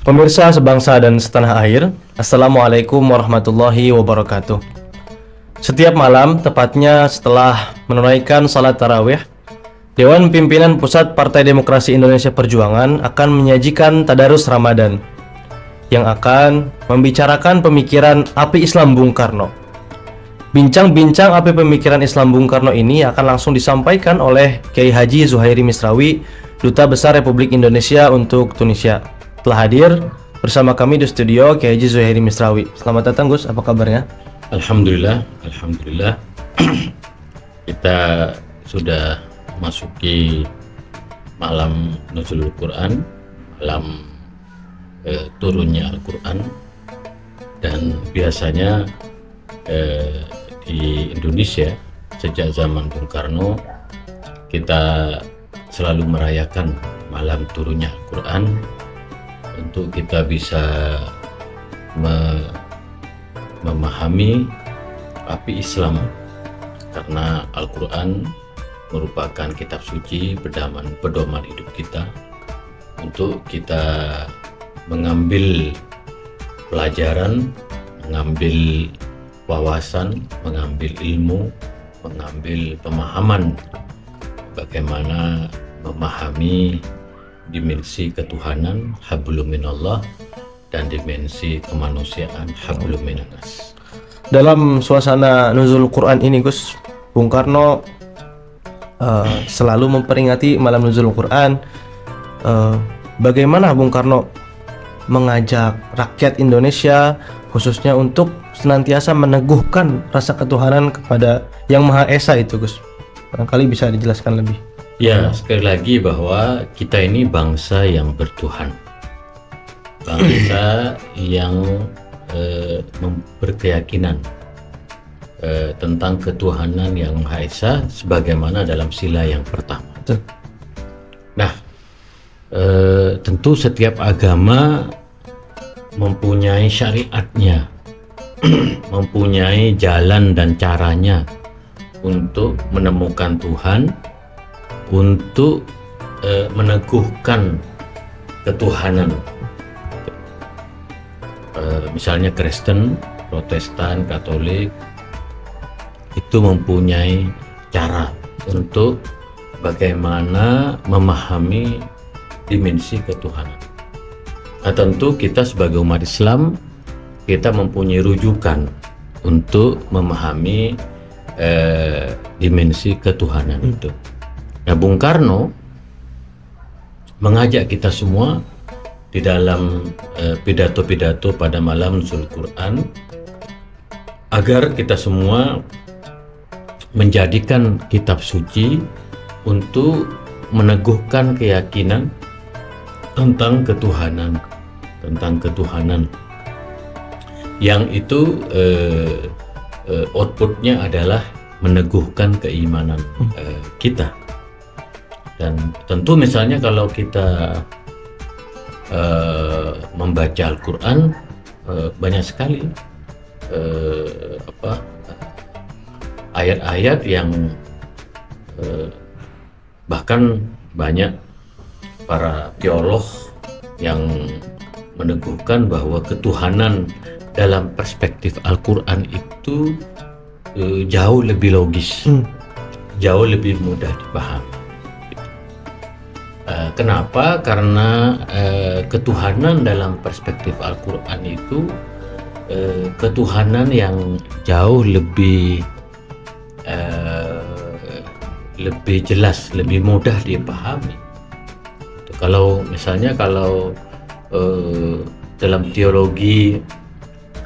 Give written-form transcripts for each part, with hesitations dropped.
Pemirsa sebangsa dan setanah air, Assalamualaikum warahmatullahi wabarakatuh. Setiap malam, tepatnya setelah menunaikan salat tarawih, Dewan Pimpinan Pusat Partai Demokrasi Indonesia Perjuangan akan menyajikan Tadarus Ramadan yang akan membicarakan pemikiran api Islam Bung Karno. Bincang-bincang api pemikiran Islam Bung Karno ini akan langsung disampaikan oleh Kiai Haji Zuhairi Misrawi, Duta Besar Republik Indonesia untuk Tunisia. Telah hadir bersama kami di studio Kiai Haji Zuhairi Misrawi. Selamat datang Gus, apa kabarnya? Alhamdulillah. Kita sudah masuki malam Nuzulul Quran, malam turunnya Al-Quran. Dan biasanya di Indonesia sejak zaman Bung Karno kita selalu merayakan malam turunnya Al-Quran untuk kita bisa memahami api Islam, karena Al-Quran merupakan kitab suci pedoman hidup kita untuk kita mengambil pelajaran, mengambil wawasan, mengambil ilmu, mengambil pemahaman bagaimana memahami dimensi ketuhanan hablum minallah dan dimensi kemanusiaan hablum minannas. Dalam suasana Nuzul Quran ini Gus, Bung Karno selalu memperingati malam Nuzul Quran. Bagaimana Bung Karno mengajak rakyat Indonesia khususnya untuk senantiasa meneguhkan rasa ketuhanan kepada Yang Maha Esa itu Gus? Barangkali bisa dijelaskan lebih. Ya, sekali lagi bahwa kita ini bangsa yang bertuhan, bangsa yang berkeyakinan tentang ketuhanan Yang Maha Esa sebagaimana dalam sila yang pertama. Nah, tentu setiap agama mempunyai syariatnya, mempunyai jalan dan caranya untuk menemukan Tuhan, untuk meneguhkan ketuhanan. Misalnya Kristen, Protestan, Katolik itu mempunyai cara untuk bagaimana memahami dimensi ketuhanan. Nah, tentu kita sebagai umat Islam kita mempunyai rujukan untuk memahami dimensi ketuhanan itu. Nah, Bung Karno mengajak kita semua di dalam pidato-pidato pada malam Nuzul Quran agar kita semua menjadikan kitab suci untuk meneguhkan keyakinan tentang ketuhanan yang itu outputnya adalah meneguhkan keimanan kita. Dan tentu misalnya kalau kita membaca Al-Quran, banyak sekali ayat-ayat yang bahkan banyak para teolog yang meneguhkan bahwa ketuhanan dalam perspektif Al-Quran itu jauh lebih logis, jauh lebih mudah dipahami. Kenapa? Karena ketuhanan dalam perspektif Al-Quran itu ketuhanan yang jauh lebih jelas, lebih mudah dipahami. Kalau misalnya dalam teologi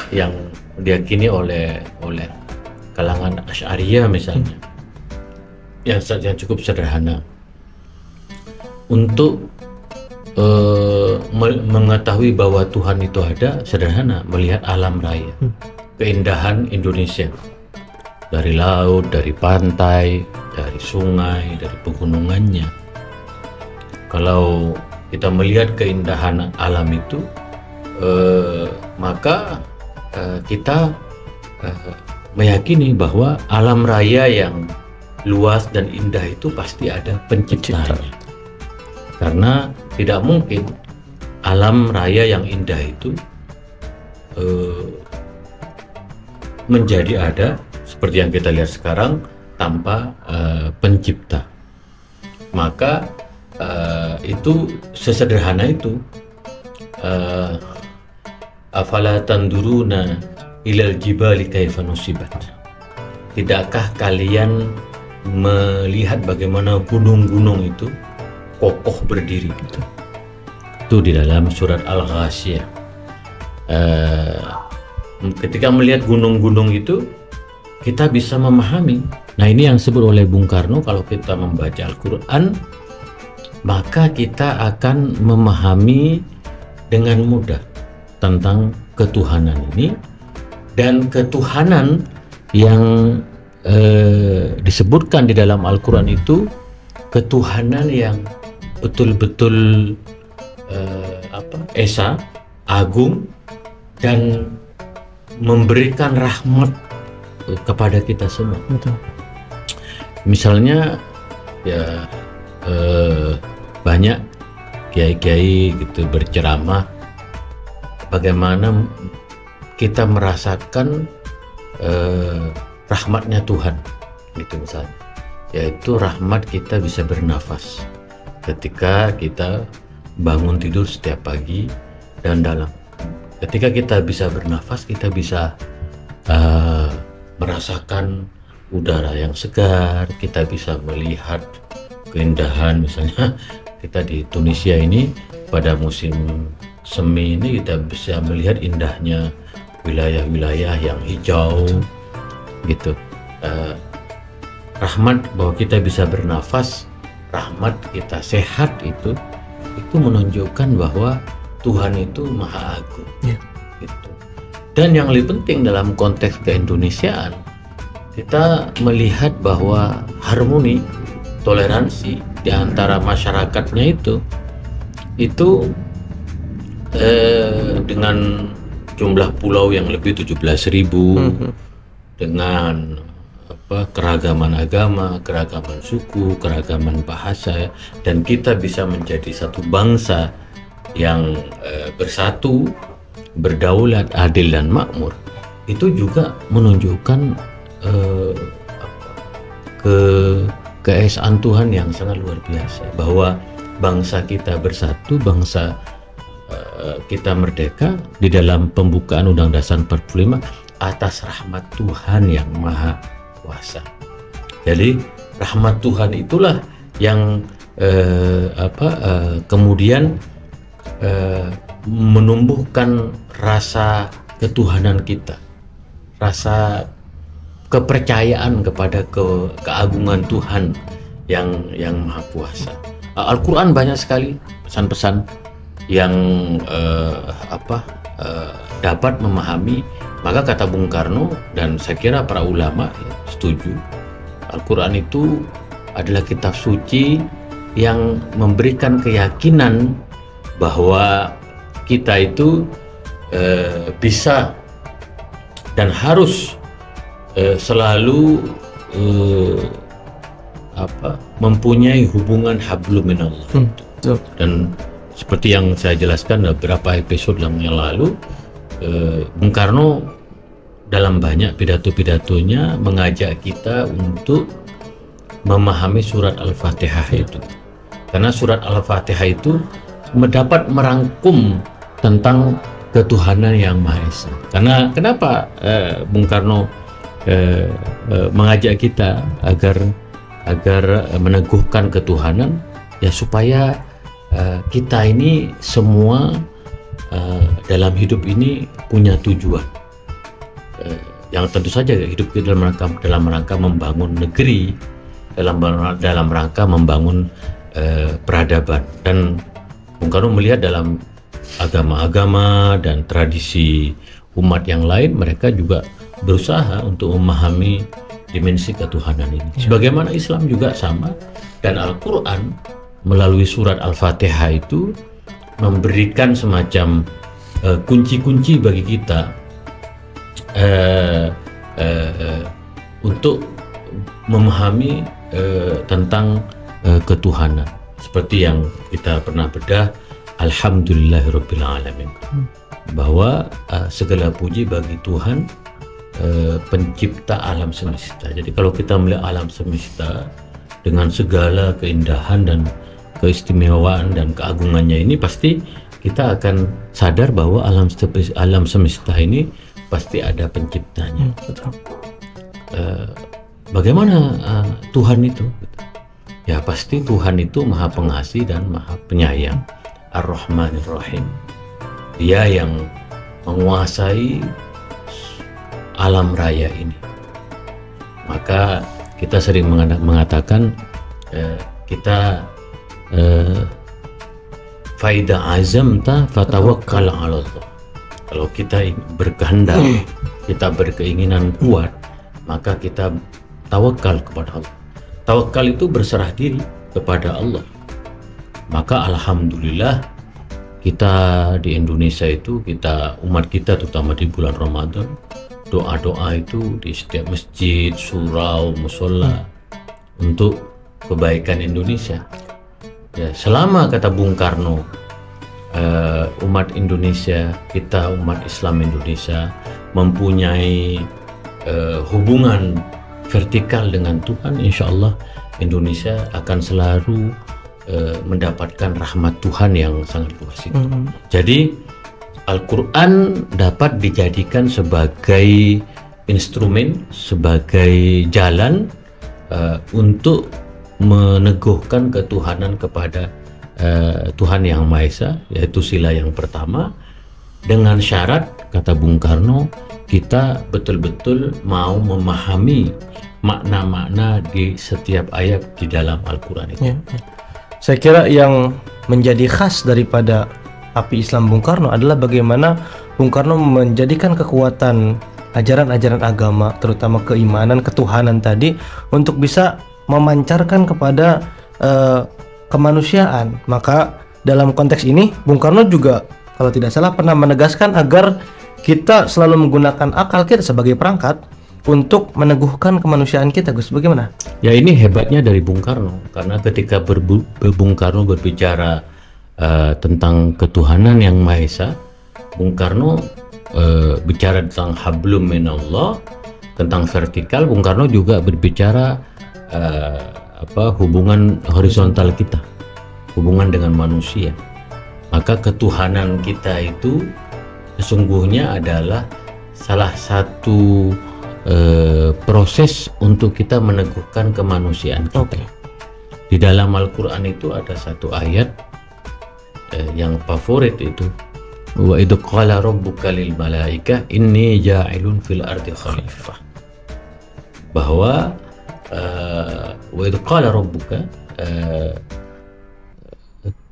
yang diyakini oleh kalangan Asy'ariyah misalnya, yang cukup sederhana, untuk mengetahui bahwa Tuhan itu ada, sederhana, melihat alam raya, keindahan Indonesia, dari laut, dari pantai, dari sungai, dari pegunungannya. Kalau kita melihat keindahan alam itu, maka kita meyakini bahwa alam raya yang luas dan indah itu pasti ada penciptanya. Karena tidak mungkin alam raya yang indah itu menjadi ada seperti yang kita lihat sekarang tanpa pencipta. Maka itu sesederhana itu. Afala tanduruna ilal jibali kaifa nusibat. Tidakkah kalian melihat bagaimana gunung-gunung itu kokoh berdiri gitu. Itu di dalam surat Al-Ghasyiyah. Ketika melihat gunung-gunung itu kita bisa memahami. Nah, ini yang disebut oleh Bung Karno, kalau kita membaca Al-Quran maka kita akan memahami dengan mudah tentang ketuhanan ini, dan ketuhanan yang disebutkan di dalam Al-Quran itu ketuhanan yang betul-betul esa, agung, dan memberikan rahmat kepada kita semua. Betul. Misalnya ya banyak kiai-kiai gitu berceramah bagaimana kita merasakan rahmatnya Tuhan gitu misalnya, yaitu rahmat kita bisa bernafas ketika kita bangun tidur setiap pagi dan dalam. Ketika kita bisa bernafas, kita bisa merasakan udara yang segar, kita bisa melihat keindahan. Misalnya kita di Tunisia ini pada musim semi ini kita bisa melihat indahnya wilayah-wilayah yang hijau gitu. Rahmat bahwa kita bisa bernafas, rahmat kita sehat itu menunjukkan bahwa Tuhan itu maha agung gitu. Dan yang lebih penting dalam konteks keindonesiaan, kita melihat bahwa harmoni, toleransi di antara masyarakatnya itu dengan jumlah pulau yang lebih 17.000, dengan keragaman agama, keragaman suku, keragaman bahasa, dan kita bisa menjadi satu bangsa yang bersatu, berdaulat, adil dan makmur. Itu juga menunjukkan keesaan Tuhan yang sangat luar biasa, bahwa bangsa kita bersatu, bangsa kita merdeka di dalam pembukaan Undang-Undang Dasar 45 atas rahmat Tuhan yang maha kuasa. Jadi rahmat Tuhan itulah yang kemudian menumbuhkan rasa ketuhanan kita, rasa kepercayaan kepada keagungan Tuhan yang maha kuasa. Al-Quran banyak sekali pesan-pesan yang dapat memahami. Maka kata Bung Karno, dan saya kira para ulama setuju, Al-Quran itu adalah kitab suci yang memberikan keyakinan bahwa kita itu bisa dan harus selalu mempunyai hubungan hablum minallah. Dan seperti yang saya jelaskan beberapa episode yang lalu, Bung Karno dalam banyak pidato-pidatonya mengajak kita untuk memahami surat Al-Fatihah itu, karena surat Al-Fatihah itu dapat merangkum tentang ketuhanan yang Maha Esa. Karena kenapa Bung Karno mengajak kita agar meneguhkan ketuhanan, ya supaya kita ini semua dalam hidup ini punya tujuan, yang tentu saja hidup kita dalam rangka membangun negeri, dalam rangka membangun peradaban. Dan Bung Karno melihat dalam agama-agama dan tradisi umat yang lain, mereka juga berusaha untuk memahami dimensi ketuhanan ini. Sebagaimana Islam juga sama, dan Al-Quran melalui surat Al-Fatihah itu memberikan semacam kunci-kunci bagi kita untuk memahami tentang ketuhanan. Seperti yang kita pernah bedah Alhamdulillahirabbil alamin. Bahwa segala puji bagi Tuhan, pencipta alam semesta. Jadi kalau kita melihat alam semesta dengan segala keindahan dan keistimewaan dan keagungannya ini, pasti kita akan sadar bahwa alam semesta ini pasti ada penciptanya. Bagaimana Tuhan itu? Ya pasti Tuhan itu Maha Pengasih dan Maha Penyayang, Ar-Rahmanir Rahim. Dia yang menguasai alam raya ini. Maka kita sering mengatakan kita faida azamta fatawakkal 'ala Allah. Kalau kita berkehendak, kita berkeinginan kuat, maka kita tawakal kepada Allah. Tawakal itu berserah diri kepada Allah. Maka alhamdulillah kita di Indonesia itu, umat kita terutama di bulan Ramadan, doa-doa itu di setiap masjid, surau, musola untuk kebaikan Indonesia. Ya, selama kata Bung Karno, umat Indonesia, kita umat Islam Indonesia mempunyai hubungan vertikal dengan Tuhan, insya Allah Indonesia akan selalu mendapatkan rahmat Tuhan yang sangat luas itu. Jadi Al-Quran dapat dijadikan sebagai instrumen, sebagai jalan untuk meneguhkan ketuhanan kepada Tuhan Yang Maha Esa, yaitu sila yang pertama, dengan syarat, kata Bung Karno, kita betul-betul mau memahami makna-makna di setiap ayat di dalam Al-Quran itu. Saya kira yang menjadi khas daripada api Islam Bung Karno adalah bagaimana Bung Karno menjadikan kekuatan ajaran-ajaran agama, terutama keimanan, ketuhanan tadi, untuk bisa memancarkan kepada kemanusiaan. Maka dalam konteks ini Bung Karno juga, kalau tidak salah, pernah menegaskan agar kita selalu menggunakan akal kita sebagai perangkat untuk meneguhkan kemanusiaan kita. Gus, bagaimana? Ya, ini hebatnya dari Bung Karno, karena ketika Bung Karno berbicara tentang ketuhanan yang Maha Esa, Bung Karno bicara tentang hablum minallah, tentang vertikal. Bung Karno juga berbicara hubungan horizontal kita, hubungan dengan manusia. Maka ketuhanan kita itu sesungguhnya adalah salah satu proses untuk kita meneguhkan kemanusiaan kita. Di dalam Al-Quran itu ada satu ayat yang favorit itu, wa idh qala rabbuka lil malaikah inni ja'ilun fil ardi khalifah. Bahwa wa idh qala rabbuka,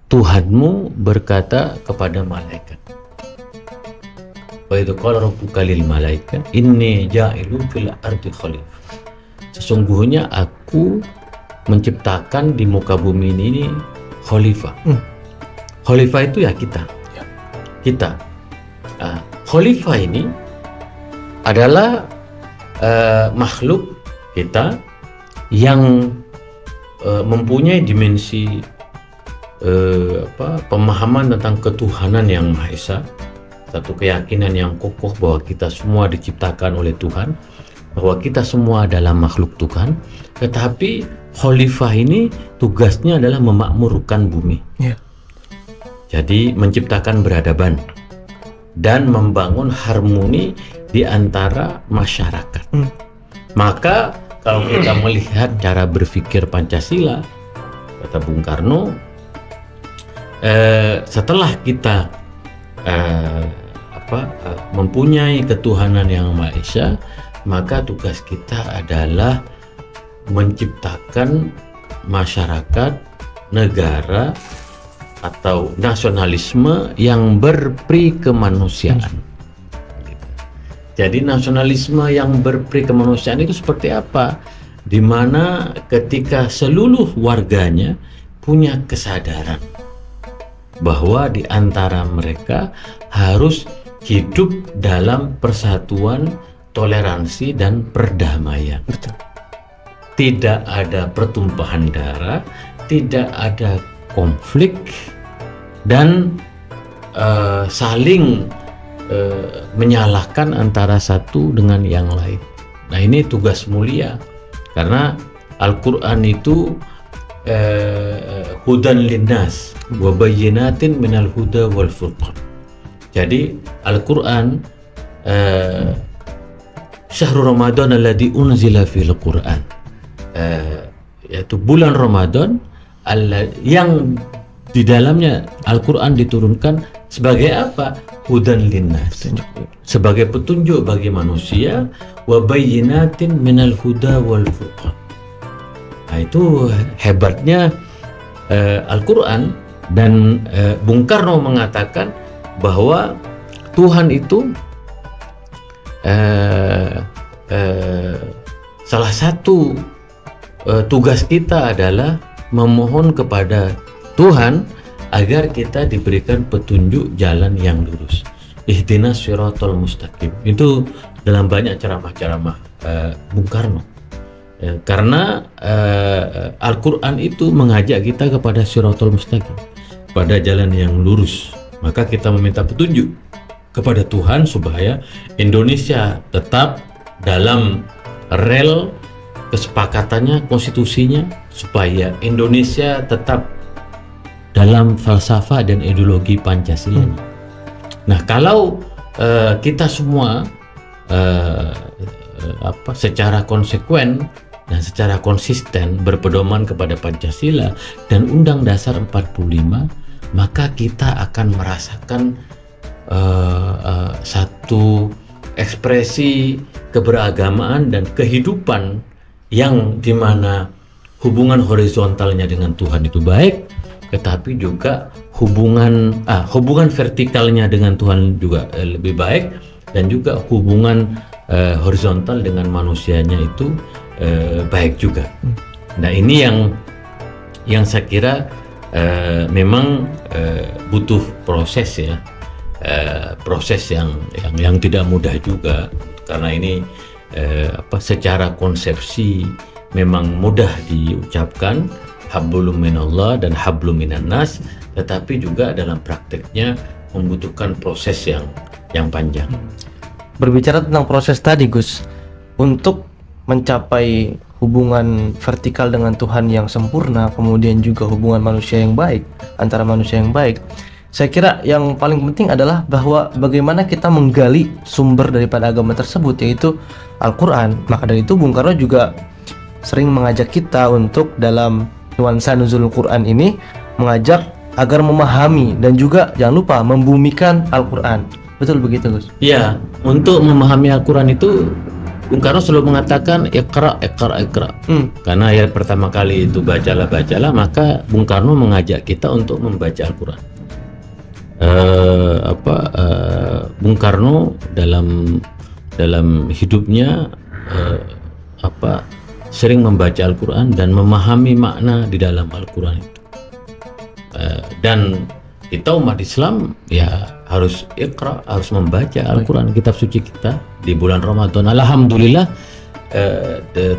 Tuhanmu berkata kepada malaikat, wa idh qala rabbuka lil malaikah inni ja'ilun fil ardi khalifah. Sesungguhnya aku menciptakan di muka bumi ini khalifah. Khalifah itu ya kita. Kita. Khalifah ini adalah makhluk kita yang mempunyai dimensi pemahaman tentang ketuhanan yang Maha Esa, satu keyakinan yang kokoh bahwa kita semua diciptakan oleh Tuhan, bahwa kita semua adalah makhluk Tuhan. Tetapi khalifah ini tugasnya adalah memakmurkan bumi. Jadi menciptakan peradaban dan membangun harmoni di antara masyarakat. Maka kalau kita melihat cara berpikir Pancasila, kata Bung Karno, setelah kita mempunyai ketuhanan yang Maha Esa, maka tugas kita adalah menciptakan masyarakat, negara, atau nasionalisme yang berperi kemanusiaan. Jadi nasionalisme yang berperi kemanusiaan itu seperti apa? Dimana ketika seluruh warganya punya kesadaran bahwa di antara mereka harus hidup dalam persatuan, toleransi, dan perdamaian. Tidak ada pertumpahan darah, tidak ada konflik, dan saling menyalahkan antara satu dengan yang lain. Nah, ini tugas mulia karena Al-Quran itu hudan linnas wa bayyinatin minal huda wal furqan. Jadi Al-Quran syahrul Ramadan alladzi unzila fil Quran, yaitu bulan Ramadan yang di dalamnya Al-Quran diturunkan sebagai apa? Hudan linnas, sebagai petunjuk bagi manusia, wa bayyinatin minal huda wal furqan. Nah, itu hebatnya Al-Quran. Dan Bung Karno mengatakan bahwa Tuhan itu salah satu tugas kita adalah memohon kepada Tuhan agar kita diberikan petunjuk jalan yang lurus. Ihdinas siratal mustaqim. Itu dalam banyak ceramah-ceramah Bung Karno. Karena Al-Quran itu mengajak kita kepada siratal mustaqim, pada jalan yang lurus. Maka kita meminta petunjuk kepada Tuhan supaya Indonesia tetap dalam rel kesepakatannya, konstitusinya, supaya Indonesia tetap dalam falsafah dan ideologi Pancasila. Nah, kalau kita semua secara konsekuen dan secara konsisten berpedoman kepada Pancasila dan Undang Dasar 45, maka kita akan merasakan satu ekspresi keberagamaan dan kehidupan yang dimana hubungan horizontalnya dengan Tuhan itu baik, tetapi juga hubungan vertikalnya dengan Tuhan juga lebih baik, dan juga hubungan horizontal dengan manusianya itu baik juga. Nah, ini yang saya kira memang butuh proses ya, proses yang tidak mudah juga, karena ini secara konsepsi memang mudah diucapkan, hablum minallah dan hablum minan nas, tetapi juga dalam prakteknya membutuhkan proses yang panjang. Berbicara tentang proses tadi, Gus, untuk mencapai hubungan vertikal dengan Tuhan yang sempurna, kemudian juga hubungan manusia yang baik, antara manusia yang baik, saya kira yang paling penting adalah bahwa bagaimana kita menggali sumber daripada agama tersebut, yaitu Al-Quran. Maka dari itu Bung Karno juga sering mengajak kita untuk dalam nuansa nuzul Quran ini mengajak agar memahami dan juga jangan lupa membumikan Al-Quran. Betul begitu, Gus? Ya, untuk memahami Al-Quran itu Bung Karno selalu mengatakan ikra. Karena ayat pertama kali itu bacalah, maka Bung Karno mengajak kita untuk membaca Al-Quran. Bung Karno dalam hidupnya sering membaca Al-Quran dan memahami makna di dalam Al-Quran itu. Dan kita umat Islam ya harus ikra, harus membaca Al-Quran, kitab suci kita di bulan Ramadan. Alhamdulillah,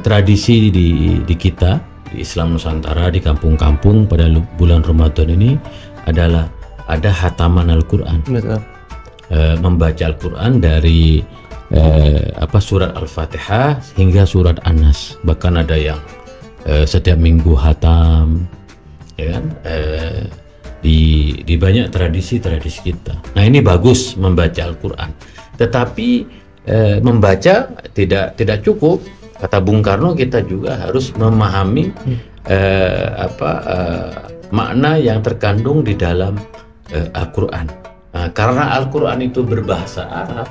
tradisi di kita di Islam Nusantara, di kampung-kampung pada bulan Ramadan ini adalah ada khataman Al-Quran. Membaca Al-Quran dari surat Al-Fatihah hingga surat An-Nas. Bahkan ada yang setiap minggu khatam, ya kan? Di banyak tradisi kita. Nah, ini bagus membaca Al-Quran, tetapi membaca tidak cukup. Kata Bung Karno, kita juga harus memahami makna yang terkandung di dalam Al-Quran. Nah, karena Al-Quran itu berbahasa Arab,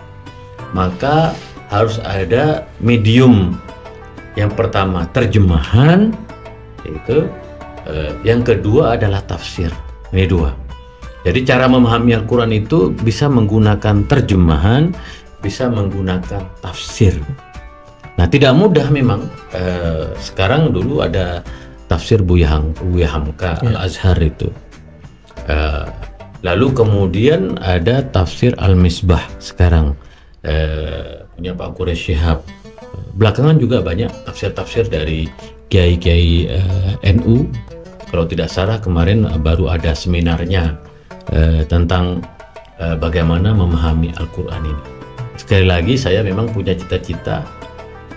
maka harus ada medium. Yang pertama terjemahan, yaitu yang kedua adalah tafsir. Ini dua. Jadi cara memahami Al-Quran itu bisa menggunakan terjemahan, bisa menggunakan tafsir. Nah, tidak mudah memang. Sekarang dulu ada tafsir Buya Hamka Al-Azhar itu. Lalu kemudian ada tafsir Al-Misbah sekarang, punya Pak Quraish Shihab. Belakangan juga banyak tafsir-tafsir dari kiai-kiai NU. Kalau tidak salah kemarin baru ada seminarnya tentang bagaimana memahami Al-Quran ini. Sekali lagi saya memang punya cita-cita,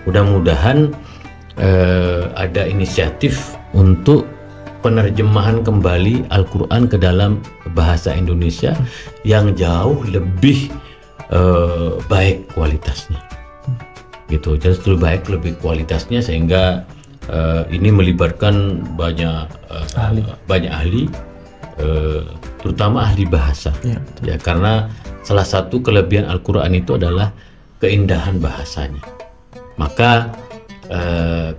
mudah-mudahan ada inisiatif untuk penerjemahan kembali Al-Quran ke dalam bahasa Indonesia yang jauh lebih baik kualitasnya, gitu. Jadi lebih kualitasnya, sehingga ini melibatkan banyak ahli, terutama ahli bahasa, ya, karena salah satu kelebihan Al-Quran itu adalah keindahan bahasanya. Maka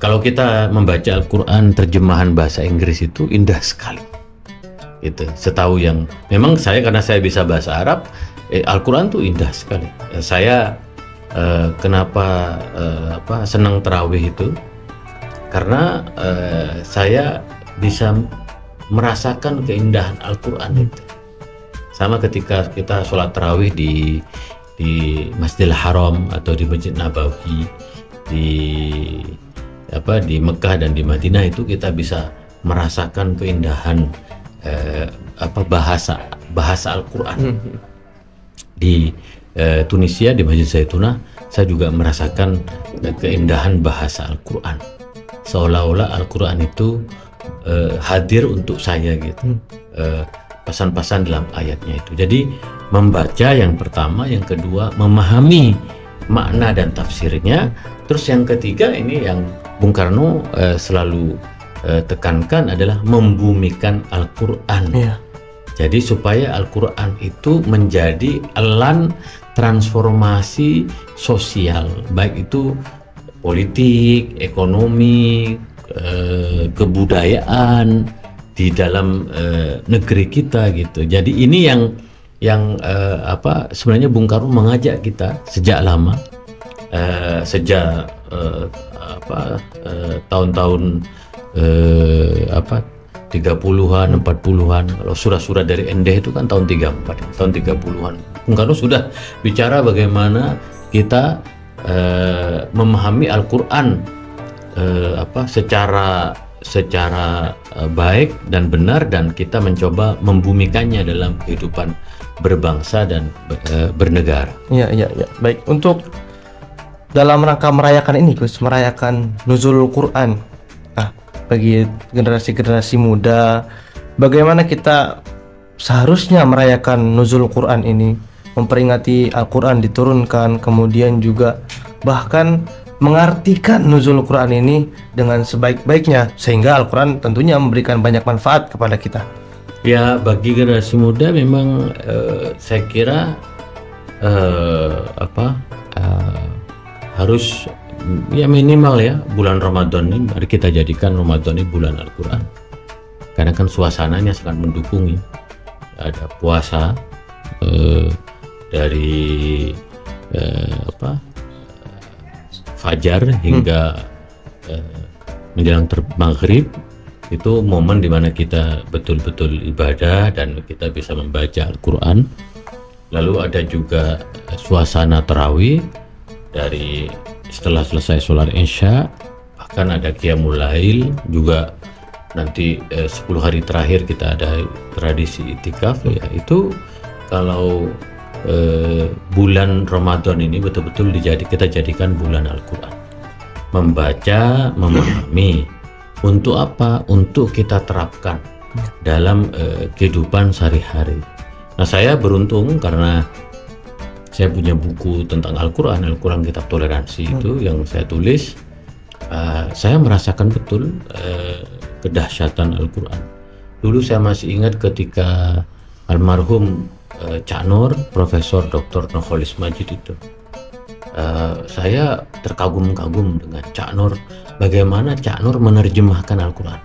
kalau kita membaca Al-Quran terjemahan bahasa Inggris itu indah sekali, gitu. Setahu yang memang saya, karena saya bisa bahasa Arab, Al-Quran tuh indah sekali. Saya kenapa senang tarawih itu karena saya bisa merasakan keindahan Al-Quran itu. Sama ketika kita sholat tarawih di Masjidil Haram atau di Masjid Nabawi di Mekah dan di Madinah, itu kita bisa merasakan keindahan bahasa Al-Quran. Di Tunisia, di Masjid Zaitunah, saya juga merasakan keindahan bahasa Al-Quran. Seolah-olah Al-Quran itu hadir untuk saya, gitu. Pesan-pesan dalam ayatnya itu. Jadi membaca yang pertama, yang kedua memahami makna dan tafsirnya, terus yang ketiga ini yang Bung Karno selalu tekankan adalah membumikan Al-Quran. Jadi supaya Al-Quran itu menjadi elan transformasi sosial, baik itu politik, ekonomi, kebudayaan di dalam negeri kita, gitu. Jadi ini yang sebenarnya Bung Karno mengajak kita sejak lama, sejak tahun-tahun 30-an, 40-an. Kalau surah-surah dari Endeh itu kan tahun 34, tahun 30-an. Bung Karno sudah bicara bagaimana kita memahami Al-Quran secara baik dan benar, dan kita mencoba membumikannya dalam kehidupan berbangsa dan bernegara. Ya. Baik, untuk dalam rangka merayakan ini, Gus, merayakan Nuzulul Quran. Bagi generasi-generasi muda, bagaimana kita seharusnya merayakan Nuzulul Quran ini, memperingati Al-Quran diturunkan, kemudian juga bahkan mengartikan Nuzulul Quran ini dengan sebaik-baiknya, sehingga Al-Quran tentunya memberikan banyak manfaat kepada kita. Ya, bagi generasi muda memang saya kira harus ya minimal ya bulan Ramadan ini, mari kita jadikan Ramadan ini bulan Al-Quran, karena kan suasananya sangat mendukung ya. Ada puasa dari fajar hingga menjelang maghrib, itu momen dimana kita betul-betul ibadah dan kita bisa membaca Al-Quran. Lalu ada juga suasana tarawih dari setelah selesai sholat Isya, bahkan ada Qiyamul Lail juga. Nanti 10 hari terakhir kita ada tradisi itikaf ya. Itu kalau bulan Ramadan ini betul-betul kita jadikan bulan Al-Quran, membaca, memahami. Untuk apa? Untuk kita terapkan dalam kehidupan sehari-hari. Nah, saya beruntung karena saya punya buku tentang Al-Quran, Al-Quran Kitab Toleransi itu yang saya tulis. Saya merasakan betul kedahsyatan Al-Quran. Dulu saya masih ingat ketika almarhum Cak Nur, Profesor Dr. Nurholis Majid itu, saya terkagum-kagum dengan Cak Nur, bagaimana Cak Nur menerjemahkan Al-Quran.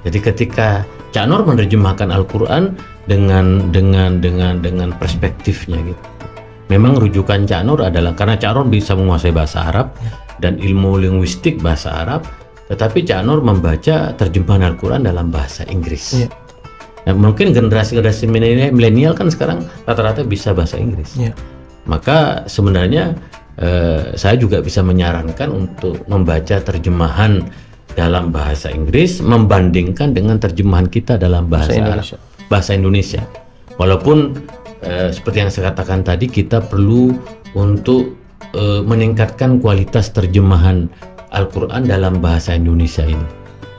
Jadi ketika Cak Nur menerjemahkan Al-Quran dengan perspektifnya gitu. Memang rujukan Cak Nur adalah karena Cak Nur bisa menguasai bahasa Arab dan ilmu linguistik bahasa Arab, tetapi Cak Nur membaca terjemahan Al-Quran dalam bahasa Inggris. Yeah. Nah, mungkin generasi milenial kan sekarang rata-rata bisa bahasa Inggris. Yeah. Maka sebenarnya saya juga bisa menyarankan untuk membaca terjemahan dalam bahasa Inggris membandingkan dengan terjemahan kita dalam bahasa Indonesia. Walaupun seperti yang saya katakan tadi, kita perlu untuk meningkatkan kualitas terjemahan Al-Quran dalam bahasa Indonesia ini,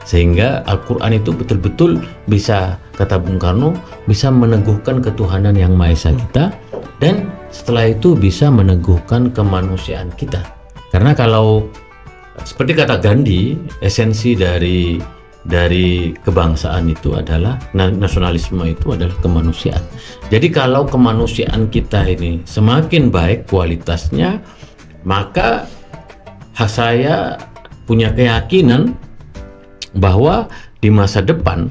sehingga Al-Quran itu betul-betul bisa, kata Bung Karno, bisa meneguhkan ketuhanan yang Maha Esa kita, dan setelah itu bisa meneguhkan kemanusiaan kita. Karena kalau seperti kata Gandhi, esensi dari kebangsaan itu adalah, nasionalisme itu adalah kemanusiaan. Jadi kalau kemanusiaan kita ini semakin baik kualitasnya, maka saya punya keyakinan bahwa di masa depan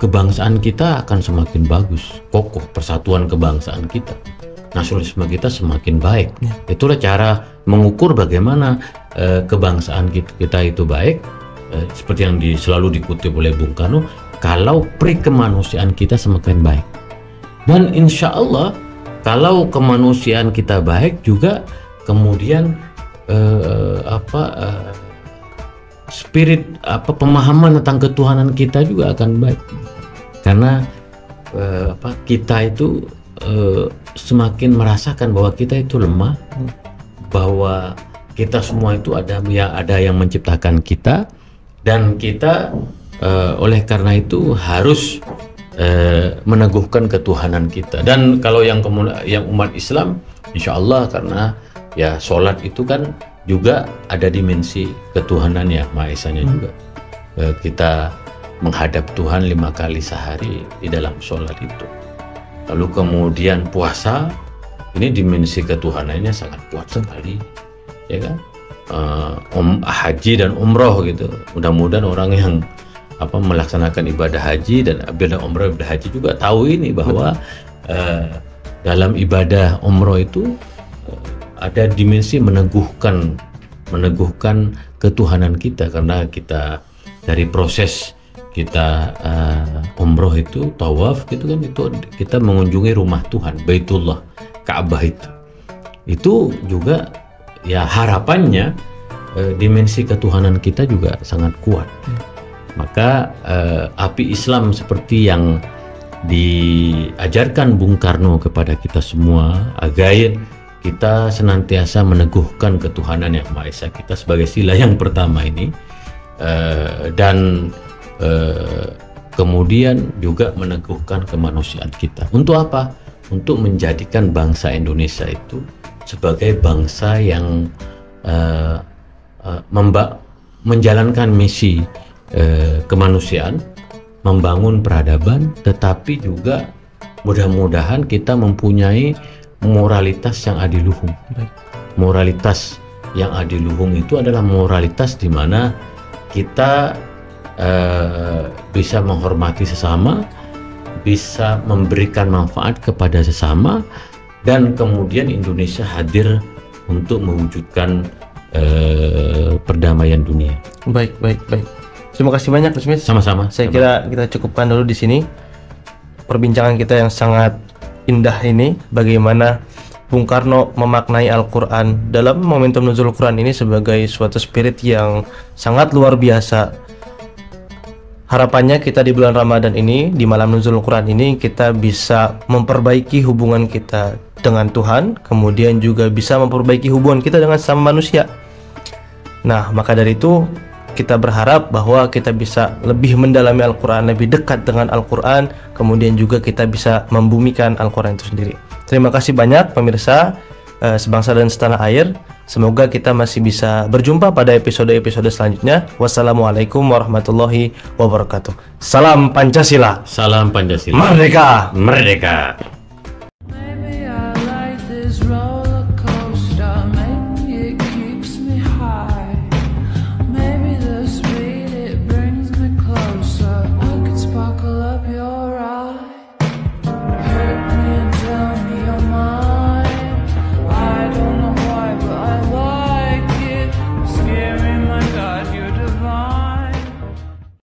kebangsaan kita akan semakin bagus, kokoh persatuan kebangsaan kita, nasionalisme kita semakin baik. Itulah cara mengukur bagaimana kebangsaan kita itu baik. Seperti yang selalu dikutip oleh Bung Karno, kalau perikemanusiaan kita semakin baik. Dan insya Allah kalau kemanusiaan kita baik juga, kemudian spirit pemahaman tentang ketuhanan kita juga akan baik. Karena kita itu semakin merasakan bahwa kita itu lemah, bahwa kita semua itu ada yang menciptakan kita, dan kita oleh karena itu harus meneguhkan ketuhanan kita. Dan kalau yang umat Islam, insya Allah, karena ya sholat itu kan juga ada dimensi ketuhanan ya, Maha Esanya juga. Kita menghadap Tuhan 5 kali sehari di dalam sholat itu. Lalu kemudian puasa, ini dimensi ketuhanannya sangat kuat sekali, ya kan? Haji dan umroh gitu. Mudah-mudahan orang yang melaksanakan ibadah haji dan ibadah umroh, ibadah haji juga tahu ini, bahwa dalam ibadah umroh itu ada dimensi meneguhkan ketuhanan kita, karena kita dari proses kita umroh itu tawaf gitu kan, itu kita mengunjungi rumah Tuhan, Baitullah, Ka'bah itu juga ya harapannya dimensi ketuhanan kita juga sangat kuat. Maka api Islam seperti yang diajarkan Bung Karno kepada kita semua, agar kita senantiasa meneguhkan ketuhanan yang Maha Esa kita sebagai sila yang pertama ini, dan kemudian juga meneguhkan kemanusiaan kita. Untuk apa? Untuk menjadikan bangsa Indonesia itu sebagai bangsa yang menjalankan misi kemanusiaan, membangun peradaban, tetapi juga mudah-mudahan kita mempunyai moralitas yang adiluhung. Moralitas yang adiluhung itu adalah moralitas di mana kita bisa menghormati sesama, bisa memberikan manfaat kepada sesama, dan kemudian Indonesia hadir untuk mewujudkan perdamaian dunia. Baik. Terima kasih banyak, Gus Mis. Sama-sama. Saya kira kita cukupkan dulu di sini perbincangan kita yang sangat indah ini, bagaimana Bung Karno memaknai Al-Quran dalam momentum nuzul Quran ini sebagai suatu spirit yang sangat luar biasa. Harapannya kita di bulan Ramadan ini, di malam nuzul Quran ini, kita bisa memperbaiki hubungan kita dengan Tuhan, kemudian juga bisa memperbaiki hubungan kita dengan sesama manusia. Nah, maka dari itu kita berharap bahwa kita bisa lebih mendalami Al-Quran, lebih dekat dengan Al-Quran, kemudian juga kita bisa membumikan Al-Quran itu sendiri. Terima kasih banyak pemirsa sebangsa dan setanah air. Semoga kita masih bisa berjumpa pada episode-episode selanjutnya. Wassalamualaikum warahmatullahi wabarakatuh. Salam Pancasila. Salam Pancasila. Merdeka. Merdeka.